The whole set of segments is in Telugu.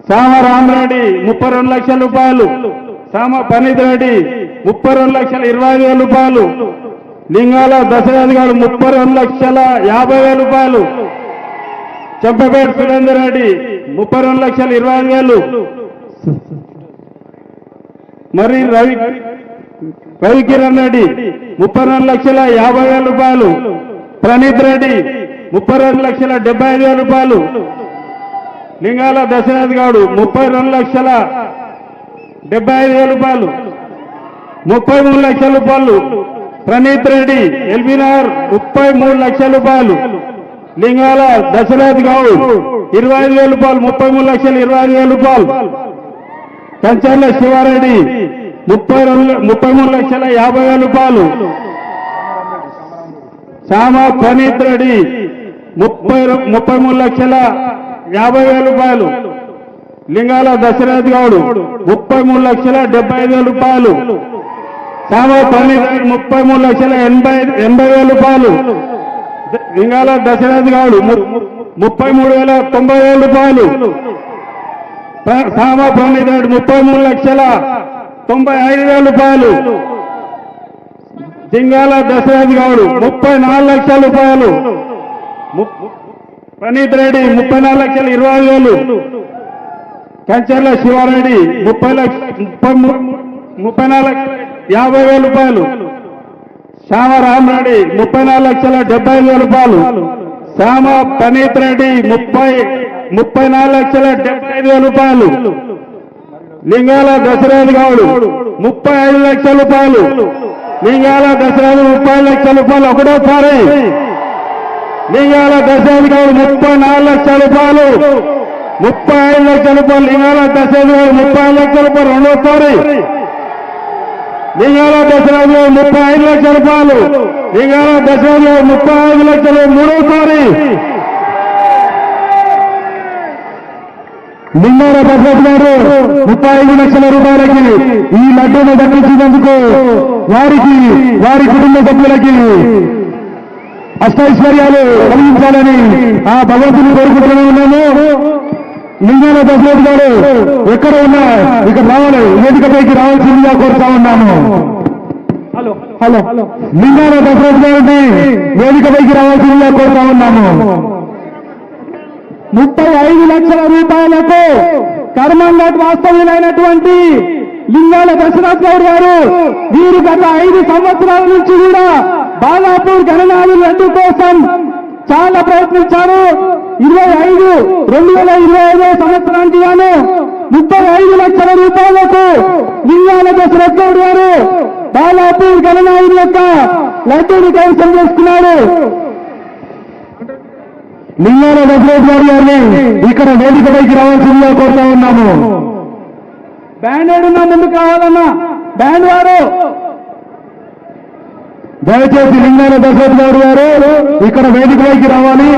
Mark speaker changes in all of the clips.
Speaker 1: సామ రామరెడ్డి 32 లక్షల రూపాయలు, సామ పనీత్ రెడ్డి 32,25,000 రూపాయలు, లింగాల దశరథ్ గారు 32,50,000 రూపాయలు, చెంపపేట సురేందర్ రెడ్డి 32,25,000, మరి రవికిరణ్ రెడ్డి 32,50,000 రూపాయలు, ప్రణీత్ రెడ్డి 32,75,000 రూపాయలు, లింగాల దశరథ్ గౌడ్ 32,75,000 రూపాయలు, 33 లక్షల రూపాయలు, ప్రణీత్ రెడ్డి ఎల్బీనగర్ 33 లక్షల రూపాయలు, లింగాల దశరథ్ గౌడ్ 25,000 రూపాయలు, 33,25,000 రూపాయలు, కంచర్ల శివారెడ్డి 33,50,000 రూపాయలు, శ్యామ ప్రణీత్ రెడ్డి 33,50,000 రూపాయలు, లింగాల దశరథ్ గౌడ్ 33,75,000 రూపాయలు, శ్యామ ప్రణీత్ రెడ్డి 33,80,000 రూపాయలు, లింగాల దశరథ్ గౌడ్ 33,90,000 రూపాయలు, శ్యామ ప్రణీత్ రెడ్డి 33,95,000 రూపాయలు, లింగాల దశరథ్ గౌడ్ 34 లక్షల రూపాయలు, ప్రణీత్ రెడ్డి 34,20,000, కంచర్ల శివారెడ్డి 34,50,000 రూపాయలు, శ్యామ రామరెడ్డి 34,70,000 రూపాయలు, శ్యామ ప్రణీత్ రెడ్డి 34,75,000 రూపాయలు, లింగాల దశరథ్ గౌడ్ 35 లక్షల రూపాయలు, లింగాల దశరథ్ 30 లక్షల రూపాయలు ఒకటోసారి, లింగాల దశరథ్ గౌడ్ 34 లక్షల రూపాయలు, 35 లక్షల రూపాయలు, లింగాల దశరథ్ గౌడ్ 35 లక్షల రూపాయలు రెండోసారి, లింగాల దశరథ్ గౌడ్ 35 లక్షల రూపాయలు, లింగాల దశరథ్ గౌడ్ 35 లక్షలు మూడోసారి, లింగాల దశరథ్ గారు 35 లక్షల రూపాయలకి ఈ లడ్డూను దక్కించినందుకు వారికి వారి కుటుంబ సభ్యులకి అష్టైశ్వర్యాలు కలిగించాలని ఆ భగవంతుని కోరుకుంటూనే ఉన్నాము. లింగాల దశరథ్ గారు ఎక్కడ ఉన్నా ఇక్కడ రావాలి, వేదికపైకి రావాల్సిందిగా కోరుతా ఉన్నాము. హలో లింగాల దశరథ్ గారిని వేదికపైకి రావాల్సిందిగా కోరుతా ఉన్నాము. 35 లక్షల రూపాయలకు కర్మంఘట్ వాస్తవ్యులైనటువంటి లింగాల దశరథ్ గౌడ్ గారు వీరు గత 5 సంవత్సరాల నుంచి కూడా బాలాపూర్ గణనాథుల లడ్డు కోసం చాలా ప్రయత్నించారు. 2025 సంవత్సరానికి గాను 35 లక్షల రూపాయలకు లింగాల దశరథ్ గౌడ్ గారు బాలాపూర్ గణనాథుల యొక్క లడ్డూని కైవసం చేసుకున్నారు. లింగాల దశరథ్ గౌడ్ గారిని ఇక్కడ వేదికపైకి రావాల్సిందిగా కోరుతా ఉన్నాము. బ్యాండ్ ఏడున్నా ముందుకు రావాలన్నా బ్యాండ్ వారు దయచేసి లింగాల దశరథ్ గౌడ్ గారు ఇక్కడ వేదికపైకి రావాలి.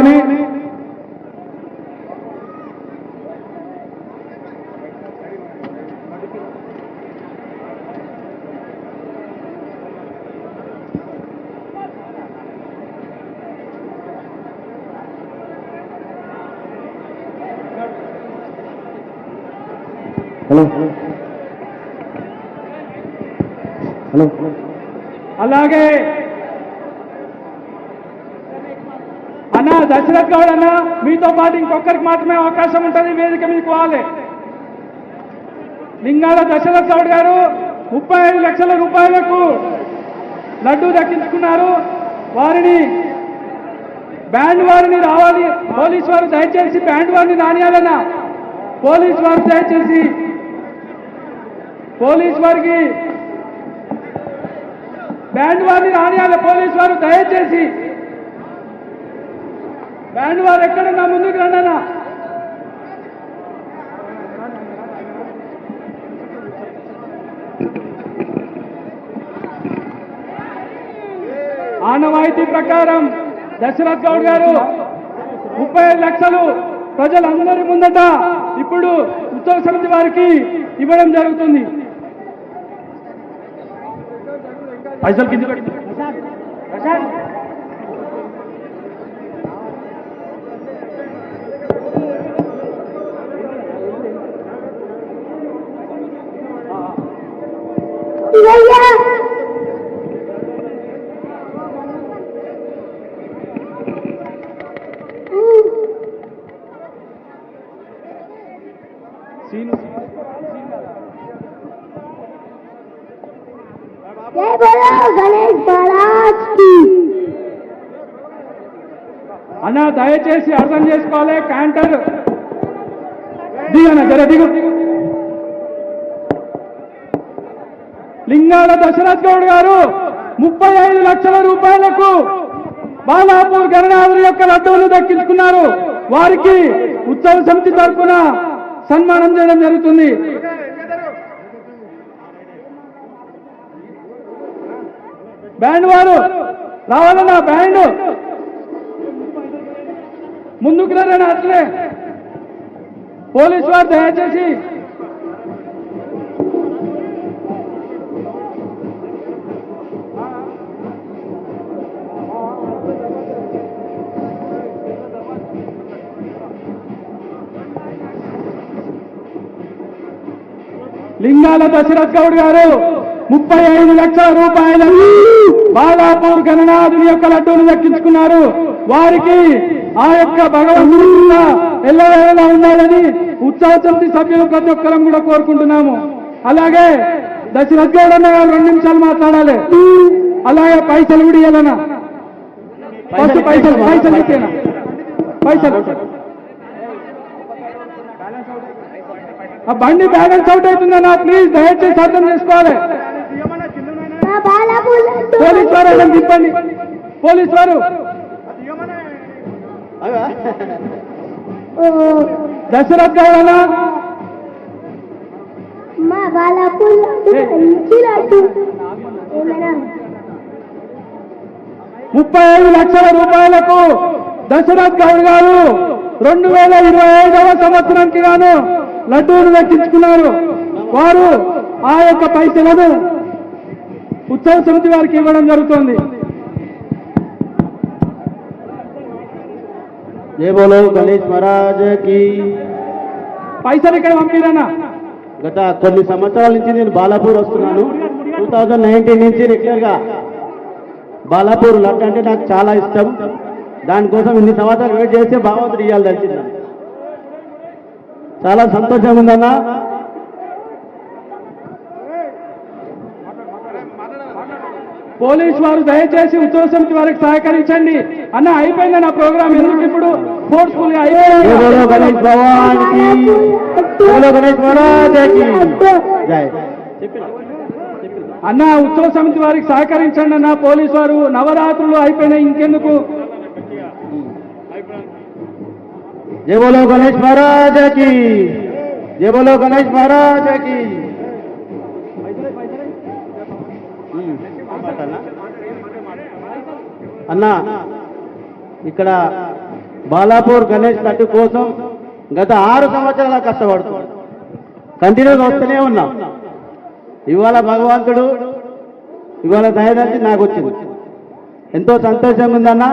Speaker 1: హలో హలో అలాగే అన్న దశరథ్ గౌడ్ అన్న మీతో పాటు ఇంకొకరికి మాత్రమే అవకాశం ఉంటుంది, వేదిక మీకు పోవాలి. లింగాల దశరథ్ గౌడ్ గారు 35 లక్షల రూపాయలకు లడ్డూ దక్కించుకున్నారు. వారిని బ్యాండ్ వారిని రావాలి, పోలీసు వారు దయచేసి బ్యాండ్ వారిని రానియాలన్నా, పోలీసు వారు దయచేసి పోలీసు వారికి బ్యాండ్ వారిని రానియాలి. పోలీసు వారు దయచేసి బ్యాండ్ వారు ఎక్కడన్నా ముందుకు రండన్నా. ఆనవాయితీ ప్రకారం దశరథ్ గౌడ్ గారు 35 లక్షలు ప్రజలందరి ముందట ఇప్పుడు ఉత్సవ సమితి వారికి ఇవ్వడం జరుగుతుంది. పైసలు కింద
Speaker 2: जय बोलो गणेश महाराज की
Speaker 3: అన్న దయచేసి అర్థం చేసుకోవాలి. క్యాంటర్ దిగన జర దిగు. లింగాల దశరథ్ గౌడ్ గారు 35 లక్షల రూపాయలకు బాలాపూర్ గణనాథుని యొక్క లడ్డూలు దక్కించుకున్నారు. వారికి ఉత్సవ సమితి తరఫున సన్మానం చేయడం జరుగుతుంది. బ్యాండ్ వారు రావాలన్నా, బ్యాండ్ ముందుకు రండి. అట్లే పోలీసు వారు దయచేసి లింగాల దశరథ్ గౌడ్ గారు 35 లక్షల రూపాయలకు బాలాపూర్ గణనాథుని యొక్క లడ్డూను దక్కించుకున్నారు. వారికి ఆ యొక్క భగవంతుడు ఎల్లవేళలా ఉండాలని ఉత్సవ సమితి సభ్యులు ప్రతి ఒక్కరం కూడా కోరుకుంటున్నాము. అలాగే దశరథ్ గౌడ్ అన్న గారు 2 నిమిషాలు మాట్లాడాలి. అలాగే పైసలు కూడా ఇవ్వాలన్నా, ఫస్ట్ పైసలు ఇచ్చేనా, పైసలు ఆ బండి బ్యాలెన్స్ అవుట్ అవుతుందన్నా, ప్లీజ్ దయచేసి అర్థం చేసుకోవాలి. పోలీస్ వారు అలా తిప్పండి. పోలీస్ వారు దశరథ్ గౌడ్ అన్న
Speaker 2: మా బాలాపూర్ మంచి లడ్డు
Speaker 3: 35 లక్షల రూపాయలకు దశరథ్ గౌడ్ గారు 2025వ సంవత్సరానికి గాను లడ్డూను దక్కించుకున్నారు. వారు ఆ యొక్క పైసలను ఉత్సవ సమితి వారికి ఇవ్వడం జరుగుతుంది.
Speaker 4: జై బోలో గణేష్ మహారాజ్ కి.
Speaker 3: పైసలు ఇక్కడ పంపిరన్నా.
Speaker 4: గత కొన్ని సంవత్సరాల నుంచి నేను బాలాపూర్ వస్తున్నాను. 2019 నుంచి రెగ్యులర్ గా బాలాపూర్ లడ్డు అంటే నాకు చాలా ఇష్టం. దానికోసం ఇన్ని సంవత్సరాలు వెయిట్ చేస్తే భగవంతుడు ఇవ్వాలి తెలిసింది. చాలా సంతోషంగా ఉందన్నా.
Speaker 3: పోలీసు వారు దయచేసి ఉత్సవ సమితి వారికి సహకరించండి. అన్న అయిపోయింది నా ప్రోగ్రామ్, ఎందుకు ఇప్పుడు ఫోర్స్ఫుల్ గా
Speaker 4: జై బోలో గణేష్ భగవాన్ కి. జై బోలో గణేష్ మహారాజ్ కి జై.
Speaker 3: అన్న ఉత్సవ సమితి వారికి సహకరించండి అన్న. పోలీసు వారు నవరాత్రులు అయిపోయినాయి, ఇంకెందుకు.
Speaker 4: జై బోలో గణేష్ మహారాజ్ కి. జై బోలో గణేష్ మహారాజ్ కి. అన్నా ఇక్కడ బాలాపూర్ గణేష్ లడ్డు కోసం గత 6 సంవత్సరాల కష్టపడుతున్నాం. కంటిన్యూగా వస్తూనే ఉన్నాం. ఇవాళ భగవంతుడు ఇవాళ దయదర్శి నాకు వచ్చింది. ఎంతో సంతోషంగా ఉందన్నా.